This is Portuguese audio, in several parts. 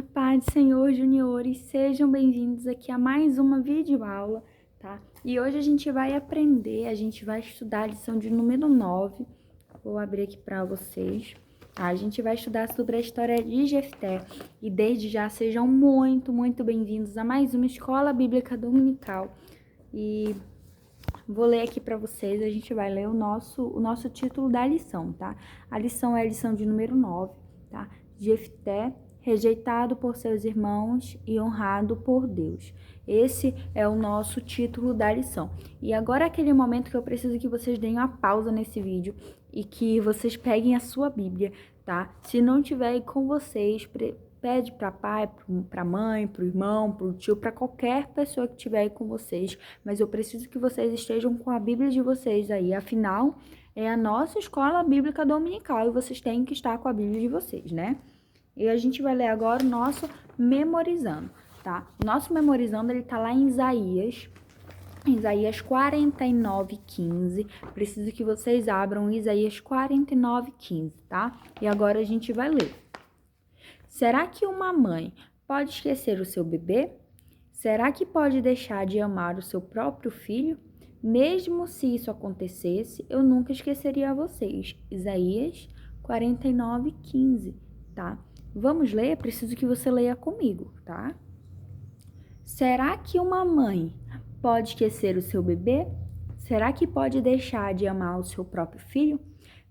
Paz do Senhor, juniores, sejam bem-vindos aqui a mais uma videoaula, tá? E hoje a gente vai aprender, a gente vai estudar a lição de número 9. Vou abrir aqui para vocês. A gente vai estudar sobre a história de Jefté. E desde já sejam muito bem-vindos a mais uma Escola Bíblica Dominical. E vou ler aqui para vocês, a gente vai ler o nosso título da lição, tá? A lição é a lição de número 9, tá? Jefté, rejeitado por seus irmãos e honrado por Deus. Esse é o nosso título da lição. E agora é aquele momento que eu preciso que vocês deem uma pausa nesse vídeo e que vocês peguem a sua Bíblia, tá? Se não tiver aí com vocês, pede para pai, para mãe, para o irmão, para o tio, para qualquer pessoa que estiver aí com vocês, mas eu preciso que vocês estejam com a Bíblia de vocês aí, afinal, é a nossa escola bíblica dominical e vocês têm que estar com a Bíblia de vocês, né? E a gente vai ler agora o nosso memorizando, tá? O nosso memorizando, ele tá lá em Isaías 49:15. Preciso que vocês abram Isaías 49:15, tá? E agora a gente vai ler. Será que uma mãe pode esquecer o seu bebê? Será que pode deixar de amar o seu próprio filho? Mesmo se isso acontecesse, eu nunca esqueceria vocês. Isaías 49:15, tá? Vamos ler? Preciso que você leia comigo, tá? Será que uma mãe pode esquecer o seu bebê? Será que pode deixar de amar o seu próprio filho?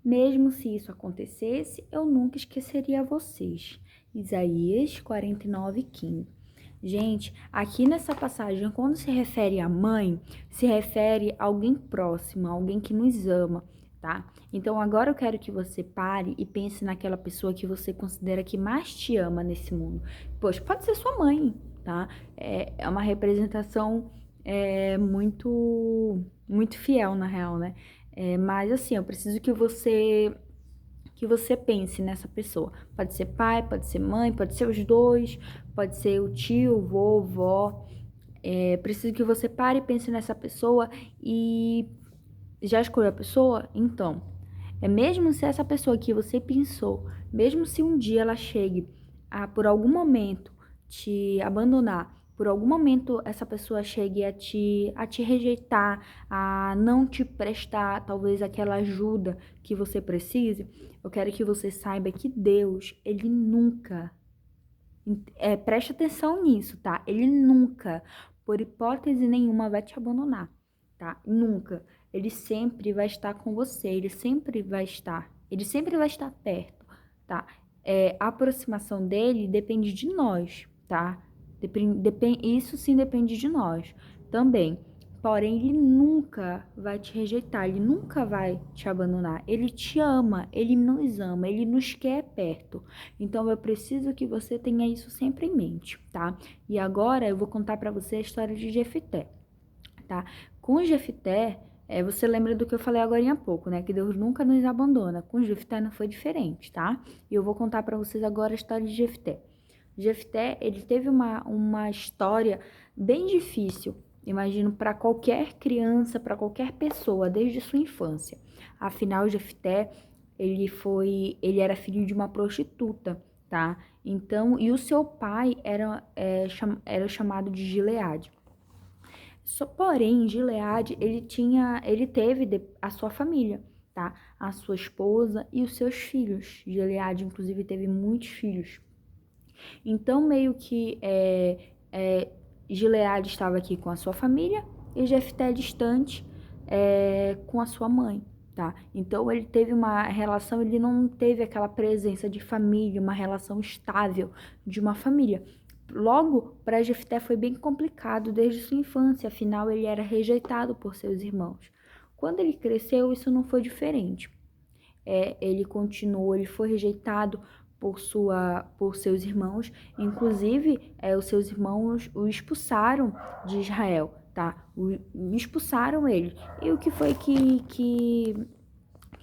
Mesmo se isso acontecesse, eu nunca esqueceria vocês. Isaías 49:15. Gente, aqui nessa passagem, quando se refere à mãe, se refere a alguém próximo, alguém que nos ama, tá? Então agora eu quero que você pare e pense naquela pessoa que você considera que mais te ama nesse mundo. Poxa, pode ser sua mãe, tá? É uma representação muito fiel, na real, né? Mas assim, eu preciso que você pense nessa pessoa. Pode ser pai, pode ser mãe, pode ser os dois, pode ser o tio, o vô, vó. Preciso que você pare e pense nessa pessoa e já escolheu a pessoa? Então, mesmo se essa pessoa que você pensou, mesmo se um dia ela chegue a, por algum momento, te abandonar, por algum momento essa pessoa chegue a te rejeitar, a não te prestar talvez aquela ajuda que você precise, eu quero que você saiba que Deus, ele nunca, preste atenção nisso, tá? Ele nunca, por hipótese nenhuma, vai te abandonar, tá? Nunca. Ele sempre vai estar com você, ele sempre vai estar perto, tá? A aproximação dele depende de nós, tá? Isso sim depende de nós também. Porém, ele nunca vai te rejeitar, ele nunca vai te abandonar. Ele te ama, ele nos quer perto. Então, eu preciso que você tenha isso sempre em mente, tá? E agora eu vou contar para você a história de Jefté, tá? Com Jefté, você lembra do que eu falei agora há pouco, né? Que Deus nunca nos abandona. Com Jefté não foi diferente, tá? E eu vou contar para vocês agora a história de Jefté. Jefté, ele teve uma história bem difícil, imagino, para qualquer criança, para qualquer pessoa, desde sua infância. Afinal, Jefté, ele era filho de uma prostituta, tá? Então, e o seu pai era chamado de Gileade. Porém, Gileade, ele teve a sua família, tá? A sua esposa e os seus filhos. Gileade, inclusive, teve muitos filhos. Então, meio que Gileade estava aqui com a sua família e Jefté distante com a sua mãe, tá? Então, ele teve uma relação, ele não teve aquela presença de família, uma relação estável de uma família. Logo, para Jefté foi bem complicado desde sua infância, afinal ele era rejeitado por seus irmãos. Quando ele cresceu, isso não foi diferente. Ele foi rejeitado por seus irmãos, inclusive os seus irmãos o expulsaram de Israel, tá? Expulsaram ele. E o que foi que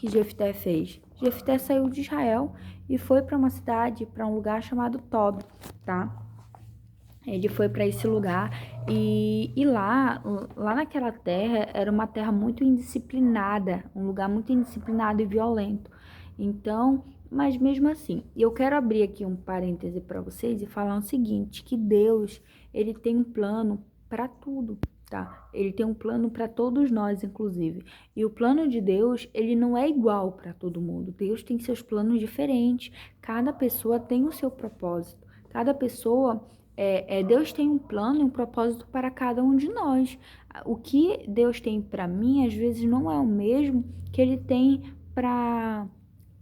Jefté fez? Jefté saiu de Israel e foi para uma cidade, para um lugar chamado Tob, tá? Ele foi para esse lugar e lá naquela terra era uma terra muito indisciplinada, um lugar muito indisciplinado e violento. Então, mas mesmo assim, eu quero abrir aqui um parêntese para vocês e falar o seguinte, que Deus, ele tem um plano para tudo, tá? Ele tem um plano para todos nós, inclusive. E o plano de Deus, ele não é igual para todo mundo. Deus tem seus planos diferentes. Cada pessoa tem o seu propósito. Cada pessoa, Deus tem um plano e um propósito para cada um de nós. O que Deus tem para mim, às vezes, não é o mesmo que ele tem para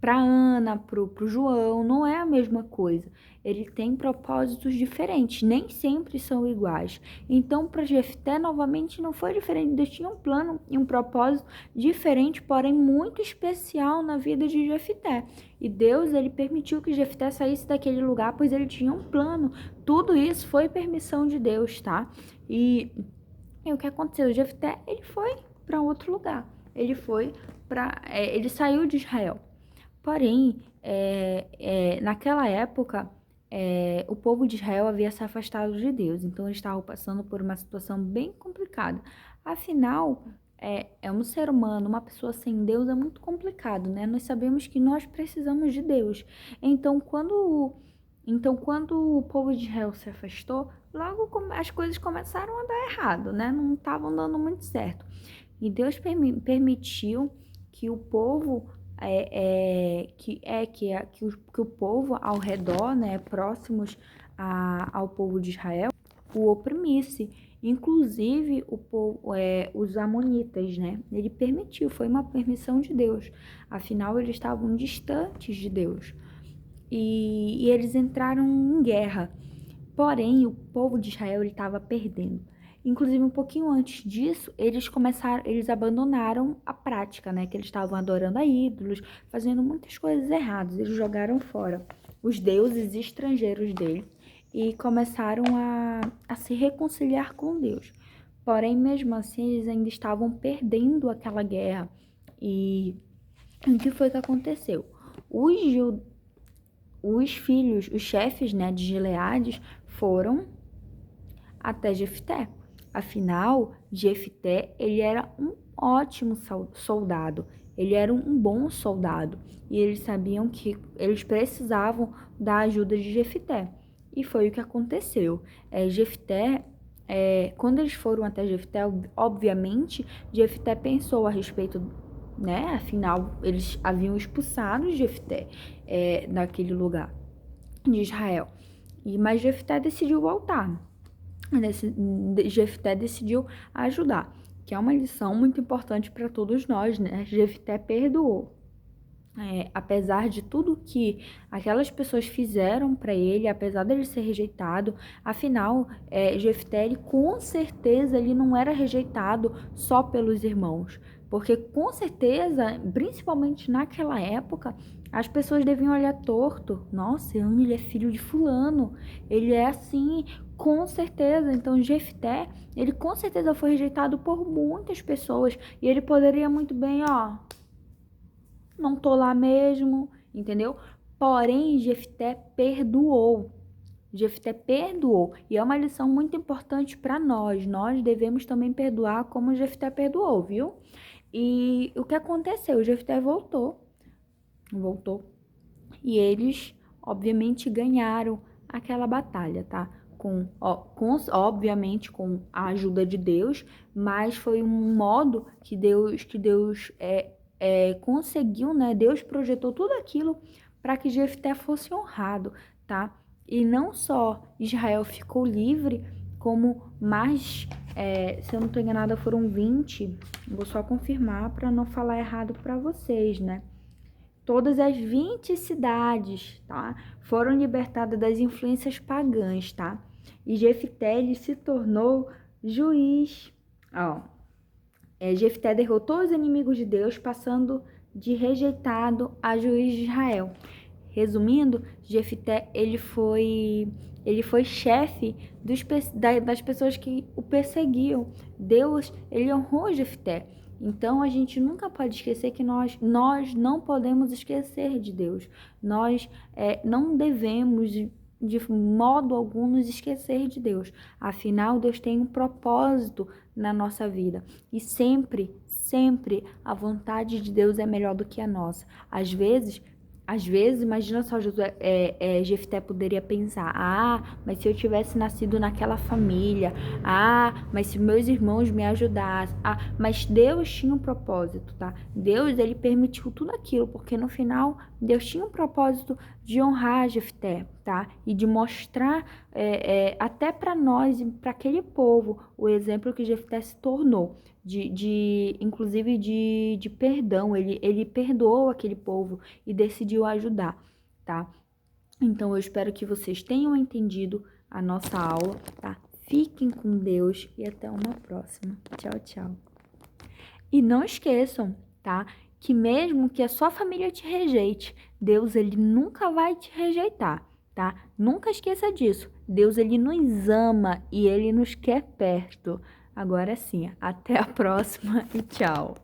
Ana, pro João, não é a mesma coisa. Ele tem propósitos diferentes, nem sempre são iguais. Então, para Jefté, novamente, não foi diferente. Deus tinha um plano e um propósito diferente, porém muito especial na vida de Jefté. E Deus, ele permitiu que Jefté saísse daquele lugar, pois ele tinha um plano. Tudo isso foi permissão de Deus, tá? E o que aconteceu? Jefté, ele foi para outro lugar. Ele saiu de Israel. Porém, naquela época, o povo de Israel havia se afastado de Deus, então eles estavam passando por uma situação bem complicada. Afinal, um ser humano, uma pessoa sem Deus é muito complicado, né? Nós sabemos que nós precisamos de Deus. Então, quando o povo de Israel se afastou, logo as coisas começaram a dar errado, né? Não estavam dando muito certo. E Deus permitiu que o povo que o povo ao redor, né, próximos ao povo de Israel, o oprimisse, inclusive o povo, os amonitas, né? Ele permitiu, foi uma permissão de Deus. Afinal, eles estavam distantes de Deus e eles entraram em guerra. Porém, o povo de Israel estava perdendo. Inclusive, um pouquinho antes disso, eles abandonaram a prática, né? Que eles estavam adorando a ídolos, fazendo muitas coisas erradas. Eles jogaram fora os deuses estrangeiros deles e começaram a se reconciliar com Deus. Porém, mesmo assim, eles ainda estavam perdendo aquela guerra. E o que foi que aconteceu? Os filhos, os chefes, né, de Gileade foram até Jefté. Afinal, Jefté, ele era um ótimo soldado, ele era um bom soldado e eles sabiam que eles precisavam da ajuda de Jefté. E foi o que aconteceu. Quando eles foram até Jefté, obviamente, Jefté pensou a respeito, né? Afinal, eles haviam expulsado Jefté daquele lugar de Israel. Mas Jefté decidiu voltar. Jefté decidiu ajudar, que é uma lição muito importante para todos nós, né? Jefté perdoou. Apesar de tudo que aquelas pessoas fizeram para ele, apesar dele ser rejeitado, afinal, Jefté, com certeza, ele não era rejeitado só pelos irmãos, porque com certeza, principalmente naquela época, as pessoas deviam olhar torto. Nossa, ele é filho de fulano, ele é assim, com certeza. Então, Jefté, ele com certeza foi rejeitado por muitas pessoas e ele poderia muito bem, não tô lá mesmo, entendeu? Porém, Jefté perdoou. Jefté perdoou. E é uma lição muito importante para nós. Nós devemos também perdoar como Jefté perdoou, viu? E o que aconteceu? Jefté voltou. E eles, obviamente, ganharam aquela batalha, tá? Obviamente com a ajuda de Deus, mas foi um modo que Deus conseguiu, né? Deus projetou tudo aquilo para que Jefté fosse honrado, tá? E não só Israel ficou livre, como mais, se eu não estou enganada, foram 20, vou só confirmar para não falar errado para vocês, né? Todas as 20 cidades, tá? Foram libertadas das influências pagãs, tá? E Jefté, ele se tornou juiz. Jefté derrotou os inimigos de Deus, passando de rejeitado a juiz de Israel. Resumindo, Jefté, ele foi chefe das pessoas que o perseguiam. Deus, ele honrou Jefté. Então, a gente nunca pode esquecer que nós não podemos esquecer de Deus. Nós não devemos, de modo algum, nos esquecer de Deus. Afinal, Deus tem um propósito na nossa vida. E sempre, sempre, a vontade de Deus é melhor do que a nossa. Às vezes, Às vezes, imagina só, Josué, Jefté poderia pensar, mas se eu tivesse nascido naquela família, mas se meus irmãos me ajudassem, mas Deus tinha um propósito, tá? Deus, ele permitiu tudo aquilo, porque no final, Deus tinha um propósito de honrar Jefté, tá? E de mostrar até para nós e para aquele povo o exemplo que Jefté se tornou. Inclusive de perdão, ele perdoou aquele povo e decidiu ajudar, tá? Então eu espero que vocês tenham entendido a nossa aula, tá? Fiquem com Deus e até uma próxima. Tchau, tchau. E não esqueçam, tá? Que mesmo que a sua família te rejeite, Deus, ele nunca vai te rejeitar, tá? Nunca esqueça disso. Deus, ele nos ama e ele nos quer perto. Agora sim, até a próxima e tchau.